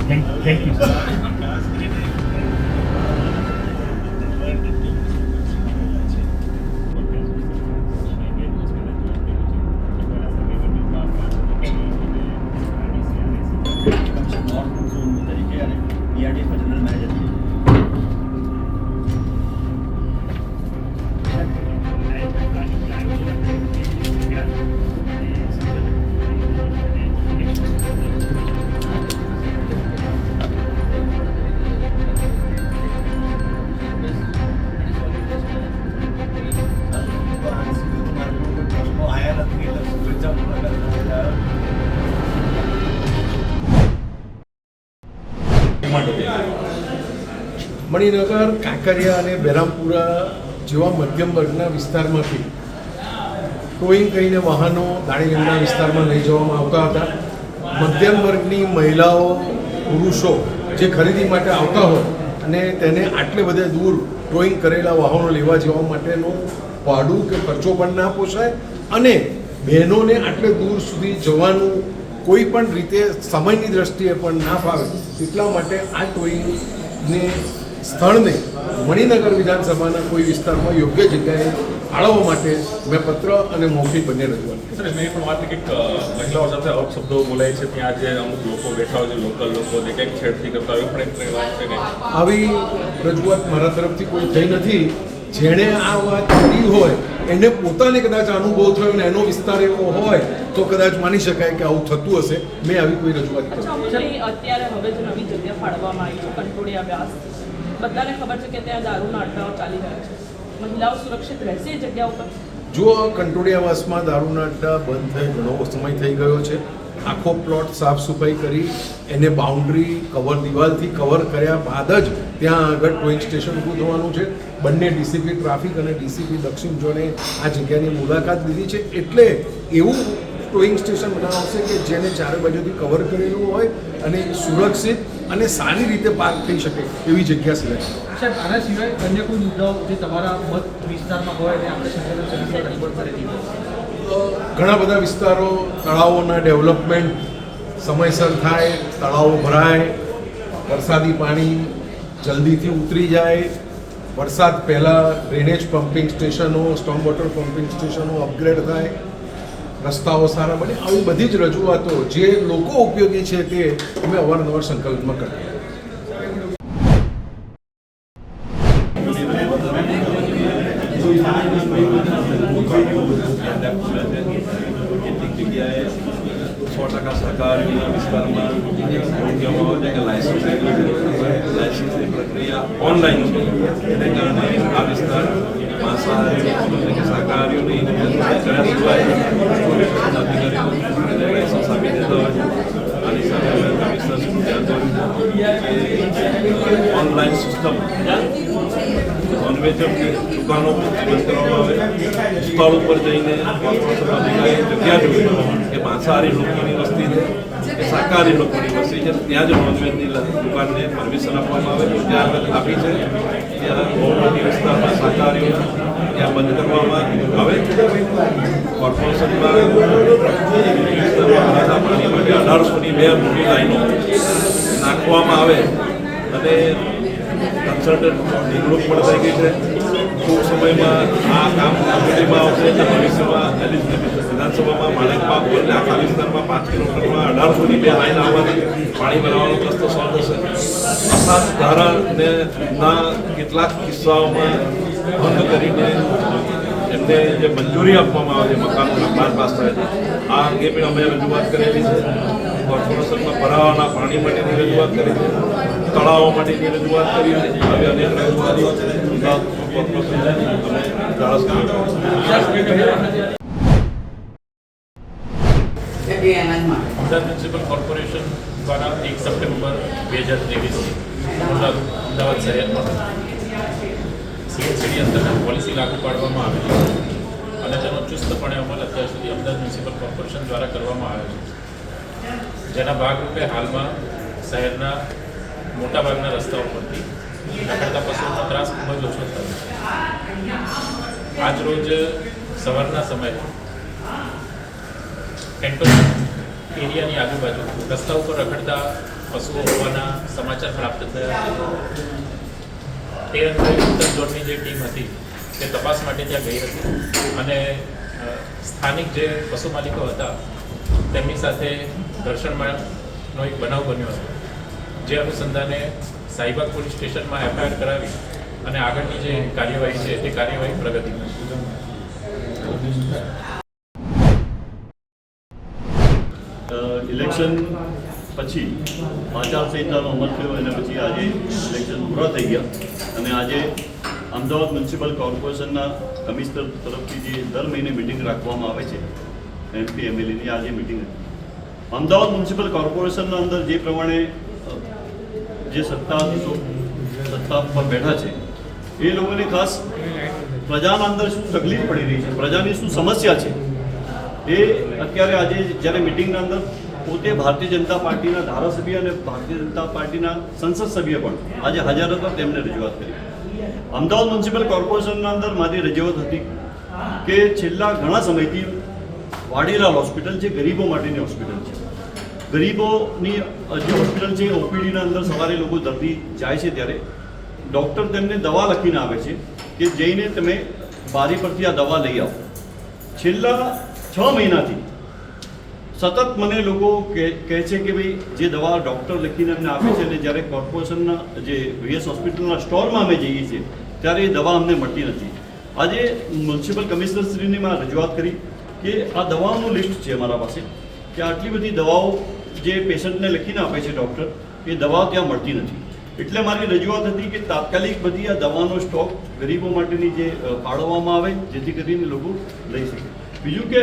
Thank you sir. Maninagar, Kankaria અને બહેરામપુરા જેવા મધ્યમ વર્ગના વિસ્તારમાંથી ટોઈંગ કરીને વાહનો દાણીલીમડા વિસ્તારમાં લઈ જવામાં આવતા હતા. મધ્યમ વર્ગની મહિલાઓ, પુરુષો જે ખરીદી માટે આવતા હોય અને તેને આટલે બધે દૂર ટોઈંગ કરેલા વાહનો લેવા જવા માટેનું ભાડું કે ખર્ચો પણ ના પોસાય અને બહેનોને આટલે દૂર સુધી જવાનું કોઈ પણ રીતે સમયની દ્રષ્ટિએ પણ ના ફાવે એટલા માટે આ ટોઈંગને સ્થળને મણિનગર વિધાનસભાના કોઈ વિસ્તારમાં યોગ્ય જગ્યાએ ફાળવવા માટે મેં પત્ર અને મૌખિક બંને રજૂઆત કરી. સર મેં પણ વાત કે મહિલાઓ સાથે અપશબ્દો બોલાય છે, ત્યાં જે અમુક લોકો બેઠા હોય છે, લોકલ લોકો જે કંઈક છેડતી કરતા હોય પણ એક વાત છે કે આવી રજૂઆત મારા તરફથી કોઈ થઈ નથી. જેણે આ વાત કરી હોય એને પોતાને કદાચ અનુભવ થયો અને એનો વિસ્તાર એવો હોય તો કદાચ માની શકાય કે આવું થતું હશે. મેં આવી કોઈ રજૂઆત કરી. અત્યારે હવે જ નવી જગ્યા ફાળવવામાં આવી છે કંટોળિયા વ્યાસ. બધાને ખબર છે કે ત્યાં દારૂના અડ્ડાઓ ચાલી રહ્યા છે. મહિલાઓ સુરક્ષિત રહેશે એ જગ્યા ઉપર? જો કંટોળિયાવાસમાં દારૂના અડ્ડા બંધ થઈ ઘણો સમય થઈ ગયો છે. આખો પ્લોટ સાફ સફાઈ કરી એને બાઉન્ડ્રી કવર દિવાલથી કવર કર્યા બાદ જ ત્યાં આગળ ટોઈંગ સ્ટેશન ઊભું થવાનું છે. બંને ડીસીપી ટ્રાફિક અને ડીસીપી દક્ષિણ ઝોને આ જગ્યાની મુલાકાત લીધી છે. એટલે એવું ટોઈંગ સ્ટેશન બનાવશે કે જેને ચારે બાજુથી કવર કરેલું હોય અને સુરક્ષિત અને સારી રીતે પાર્ક થઈ શકે એવી જગ્યા સિલેક્ટ. સાહેબ, આના સિવાય અન્ય કોઈ મુદ્દાઓ જે તમારા મત વિસ્તારમાં હોય અને આપણે સંચાલન સમિતિને રજૂઆત કરેલી હોય? ઘણા બધા વિસ્તારો તળાવોના ડેવલપમેન્ટ સમયસર થાય, તળાવો ભરાય, વરસાદી પાણી જલ્દીથી ઉતરી જાય, વરસાદ પહેલાં ડ્રેનેજ પમ્પિંગ સ્ટેશનો, સ્ટોમ વોટર પમ્પિંગ સ્ટેશનો અપગ્રેડ થાય, રસ્તાઓ સારા બને. આવી બધી જ રજૂઆતો જે લોકો ઉપયોગી છે તે અમે અવારનવાર સંકલ્પમાં કરીએ. કેટલીક જગ્યાએ 100% સહકારીના વિસ્તારમાં કહેવામાં આવે છે કે લાયસન્સની પ્રક્રિયા ઓનલાઈન છે. એને કારણે આ વિસ્તાર માંસાહારી એટલે કે શાકાહારીઓની કર્યા સિવાય અધિકારીઓ લાયસન્સ આપી દેતા હોય. આની સાથે વિસ્તાર ઓનલાઈન સિસ્ટમ નોનવેજની દુકાનો બંધ કરવામાં આવે. સ્થળ ઉપર જઈને જગ્યા જોઈ કે માંસાહારી લોકોની વસ્તી છે કે શાકાહારી લોકોની વસ્તી છે, ત્યાં જ નોનવેજની દુકાનને પરમિશન આપવામાં આવે. ત્યાં આગળ આપી છે ત્યાં બહુ મોટી વિસ્તારમાં શાકાહારીઓ ત્યાં બંધ કરવામાં આવે. કોર્પોરેશનમાં પાણી માટે 1800ની 2 મોટી લાઈનો નાખવામાં આવે અને કન્સલ્ટન્ટ નિમણૂક પણ થઈ ગઈ છે. ટૂંક સમયમાં આ કામ કમિટીમાં આવશે અને ભવિષ્યમાં વિધાનસભામાં માણેકમાં બોલને આખા વિસ્તારમાં 5 કિલોમીટરમાં 1800ની 2 લાઈન આવવાની પાણી બનાવવાનો પ્રશ્ન સોલ્વ થશે. અસાત ધારાને ના કેટલાક કિસ્સાઓમાં ભંગ કરીને એમને જે મંજૂરી આપવામાં આવે છે મકાનોના 12 પાસ થાય છે, આ અંગે પણ અમે રજૂઆત કરેલી છે. કોર્પોરેશનમાં ભરાવાના પાણી માટેની રજૂઆત કરી છે, તળાવો માટેની રજૂઆત કરી છે. હવે અનેક રજૂઆતો કોર્પોરેશન અમે અમદાવાદ મ્યુનિસિપલ કોર્પોરેશન દ્વારા 1 સપ્ટેમ્બર 2023 અમદાવાદ શહેરમાં સીએનસીડી અંતર્ગત પોલિસી લાગુ પાડવામાં આવી છે અને તેનો ચુસ્તપણે અમલ અત્યાર સુધી અમદાવાદ મ્યુનિસિપલ કોર્પોરેશન દ્વારા કરવામાં આવ્યો છે. જેના ભાગરૂપે હાલમાં શહેરના મોટાભાગના રસ્તાઓ પરથી રખડતા પશુઓનો ત્રાસ ખૂબ જ ઓછો થયો છે. આજ રોજ સવારના સમયે કેન્ટોનમેન્ટ એરિયાની આજુબાજુ રસ્તા ઉપર રખડતા પશુઓ હોવાના સમાચાર પ્રાપ્ત થયા. તે અંતરે ઉત્તર ઝોનની જે ટીમ હતી તે તપાસ માટે ત્યાં ગઈ હતી અને સ્થાનિક જે પશુ માલિકો હતા તેમની સાથે ઘર્ષણનો એક બનાવ બન્યો હતો. જે અનુસંધાને સાઈબાગ પોલીસ સ્ટેશનમાં એફઆઈઆર કરાવી અને આગળની જે કાર્યવાહી છે તે કાર્યવાહી પ્રગતિમાં છે. ઇલેક્શન પછી આચાર સંહિતાનો અમલ થયો અને પછી આજે ઇલેક્શન પૂરા થઈ ગયા અને આજે અમદાવાદ મ્યુનિસિપલ કોર્પોરેશનના કમિશનર તરફથી જે દર મહિને મિટિંગ રાખવામાં આવે છે MP MLAની આજે મિટિંગ હતી. અમદાવાદ મ્યુનિસિપલ કોર્પોરેશનના અંદર જે પ્રમાણે જે સત્તાધીશો સત્તા પર બેઠા છે એ લોકોને ખાસ પ્રજાના અંદર શું તકલીફ પડી રહી છે, પ્રજાની શું સમસ્યા છે એ અત્યારે આજે જ્યારે મિટિંગના અંદર પોતે ભારતીય જનતા પાર્ટીના ધારાસભ્ય અને ભારતીય જનતા પાર્ટીના સંસદ સભ્ય પણ આજે હાજર હતા, તેમને રજૂઆત કરી. અમદાવાદ મ્યુનિસિપલ કોર્પોરેશનના અંદર મારી રજૂઆત હતી કે છેલ્લા ઘણા સમયથી વાડીલાલ હોસ્પિટલ છે ગરીબો માટેની હોસ્પિટલ છે. ગરીબોની જે હોસ્પિટલ છે OPDના અંદર સવારે લોકો દર્દી જાય છે ત્યારે ડૉક્ટર તેમને દવા લખીને આવે છે કે જઈને તમે બારી પરથી આ દવા લઈ આવો. છેલ્લા 6 મહિનાથી સતત મને લોકો કહે છે કે ભાઈ જે દવા ડૉક્ટર લખીને અમને આપે છે અને જ્યારે કોર્પોરેશનના જે VS હોસ્પિટલના સ્ટોરમાં અમે જઈએ છીએ ત્યારે એ દવા અમને મળતી નથી. આજે મ્યુનિસિપલ કમિશનરશ્રીને મેં રજૂઆત કરી કે આ દવાઓનું લિસ્ટ છે અમારા પાસે કે આટલી બધી દવાઓ જે પેશન્ટને લખીને આપે છે ડૉક્ટર એ દવા ત્યાં મળતી નથી. એટલે મારી રજૂઆત હતી કે તાત્કાલિક બધી આ દવાનો સ્ટોક ગરીબો માટેની જે ફાળવવામાં આવે જેથી કરીને લોકો લઈ શકે. બીજું કે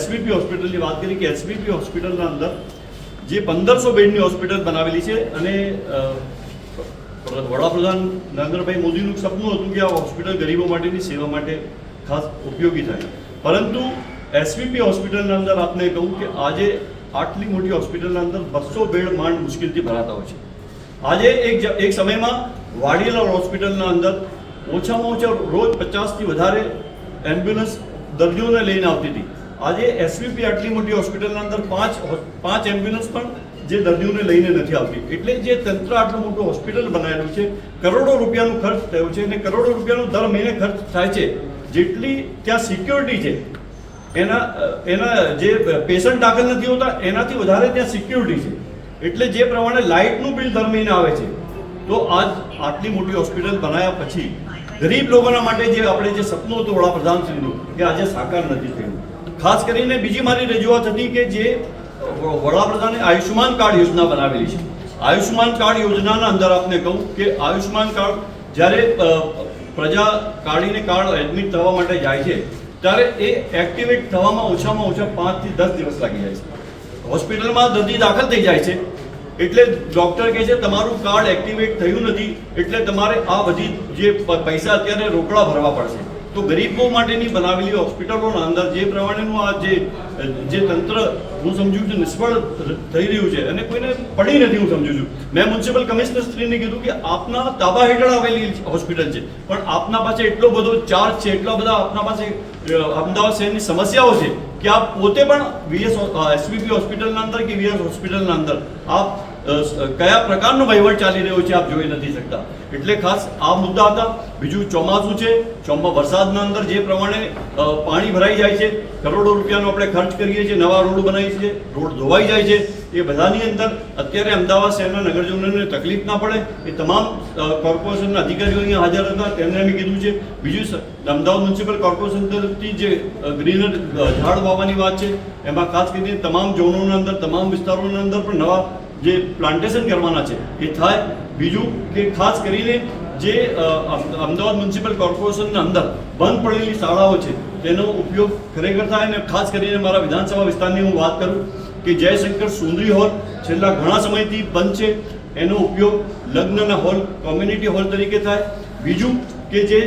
SVP હોસ્પિટલની વાત કરી કે SVP હોસ્પિટલના અંદર જે 1500 બેડની હોસ્પિટલ બનાવેલી છે અને વડાપ્રધાન નરેન્દ્રભાઈ મોદીનું સપનું હતું કે આ હોસ્પિટલ ગરીબો માટેની સેવા માટે ખાસ ઉપયોગી થાય. પરંતુ SVP હોસ્પિટલના અંદર આપને કહું કે આજે આટલી મોટી હોસ્પિટલના અંદર 200 બેડ માંડ મુશ્કેલથી ભરાતા હોય છે. આજે એક સમયમાં વાડીલાલ હોસ્પિટલના અંદર ઓછામાં ઓછા રોજ 50થી વધારે એમ્બ્યુલન્સ દર્દીઓને લઈને આવતી હતી. આજે SVP આટલી મોટી હોસ્પિટલના અંદર પાંચ એમ્બ્યુલન્સ પણ જે દર્દીઓને લઈને નથી આવતી. એટલે જે તંત્ર આટલું મોટું હોસ્પિટલ બનાવેલું છે, કરોડો રૂપિયાનો ખર્ચ થયો છે અને કરોડો રૂપિયાનો દર મહિને ખર્ચ થાય છે. જેટલી ત્યાં સિક્યોરિટી છે એના જે પેશન્ટ દાખલ નથી હોતા એનાથી વધારે ત્યાં સિક્યોરિટી છે. એટલે જે પ્રમાણે લાઇટનું બિલ દર મહિને આવે છે તો આજ આટલી મોટી હોસ્પિટલ બનાવ્યા પછી ગરીબ લોકોના માટે જે આપણે જે સપનું હતું વડાપ્રધાનશ્રીનું કે આજે સાકાર નથી થયું. ખાસ કરીને બીજી મારી રજૂઆત હતી કે જે વડાપ્રધાને આયુષ્યમાન કાર્ડ યોજના બનાવેલી છે. આયુષ્યમાન કાર્ડ યોજનાના અંદર આપને કહું કે આયુષ્યમાન કાર્ડ જ્યારે પ્રજા કાઢીને કાર્ડ એડમિટ થવા માટે જાય છે ત્યારે એ એક્ટિવેટ થવામાં ઓછામાં ઓછા 5 થી 10 દિવસ લાગી જાય છે. હોસ્પિટલમાં દર્દી દાખલ થઈ જાય છે એટલે ડૉક્ટર કહે છે તમારું કાર્ડ એક્ટિવેટ થયું નથી એટલે તમારે આ બધી જે પૈસા અત્યારે રોકડા ભરવા પડશે. તો ગરીબો માટેની બનાવેલી હોસ્પિટલોના અંદર જે પ્રમાણેનું આ જે તંત્ર હું સમજુ છું નિષ્ફળ થઈ રહ્યું છે અને કોઈને પડી નથી હું સમજુ છું. મેં મ્યુનિસિપલ કમિશનરશ્રીને કીધું કે આપના તાબા હેઠળ આવેલી હોસ્પિટલ છે પણ આપના પાસે એટલો બધો ચાર્જ છે, એટલા બધા આપના પાસે અમદાવાદ શહેરની સમસ્યાઓ છે કે આપ પોતે પણ SVP હોસ્પિટલના અંદર કે VS હોસ્પિટલના અંદર આપ કયા પ્રકારનો વહીવટ ચાલી રહ્યો છે આપ જોઈ નથી શકતા. એટલે ખાસ આ મુદ્દા હતા. બીજું ચોમાસું છે, વરસાદના અંદર જે પ્રમાણે પાણી ભરાઈ જાય છે, કરોડો રૂપિયાનો આપણે ખર્ચ કરીએ છીએ, નવા રોડ બનાવીએ છીએ, રોડ ધોવાઈ જાય છે, એ બધાની અંદર અત્યારે અમદાવાદ શહેરના નગરજનોને તકલીફ ના પડે એ તમામ કોર્પોરેશનના અધિકારીઓ અહીંયા હાજર હતા તેમને અમે કીધું છે. બીજું અમદાવાદ મ્યુનિસિપલ કોર્પોરેશન તરફથી જે ગ્રીનર ઝાડ વાવવાની વાત છે એમાં ખાસ કરીને તમામ ઝોનોના અંદર તમામ વિસ્તારોના અંદર પણ નવા જે પ્લાન્ટેશન કરવાના છે એ થાય. બીજું કે ખાસ કરીને જે અમદાવાદ મ્યુનિસિપલ કોર્પોરેશનના અંદર બંધ પડેલી શાળાઓ છે તેનો ઉપયોગ ખરેખર થાય. અને ખાસ કરીને મારા વિધાનસભા વિસ્તારની હું વાત કરું કે જયશંકર સુંદરી હોલ છેલ્લા ઘણા સમયથી બંધ છે, એનો ઉપયોગ લગ્નના હોલ, કોમ્યુનિટી હોલ તરીકે થાય. બીજું કે જે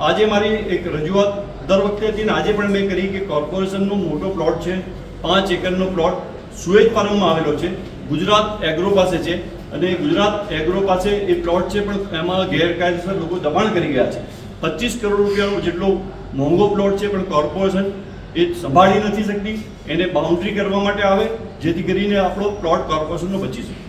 આજે મારી એક રજૂઆત દર વખતે હતી ને આજે પણ મેં કરી કે કોર્પોરેશનનો મોટો પ્લોટ છે, 5 એકરનો પ્લોટ સુએજ ફાર્મમાં આવેલો છે, ગુજરાત એગ્રો પાસે છે અને ગુજરાત એગ્રો પાસે એ પ્લોટ છે પણ એમાં ગેરકાયદેસર લોકો દબાણ કરી ગયા છે. 25 કરોડ રૂપિયાનો જેટલો મોંઘો પ્લોટ છે પણ કોર્પોરેશન એ સંભાળી નથી શકતી, એને બાઉન્ડ્રી કરવા માટે આવે જેથી કરીને આપણો પ્લોટ કોર્પોરેશનનો બચી શકે.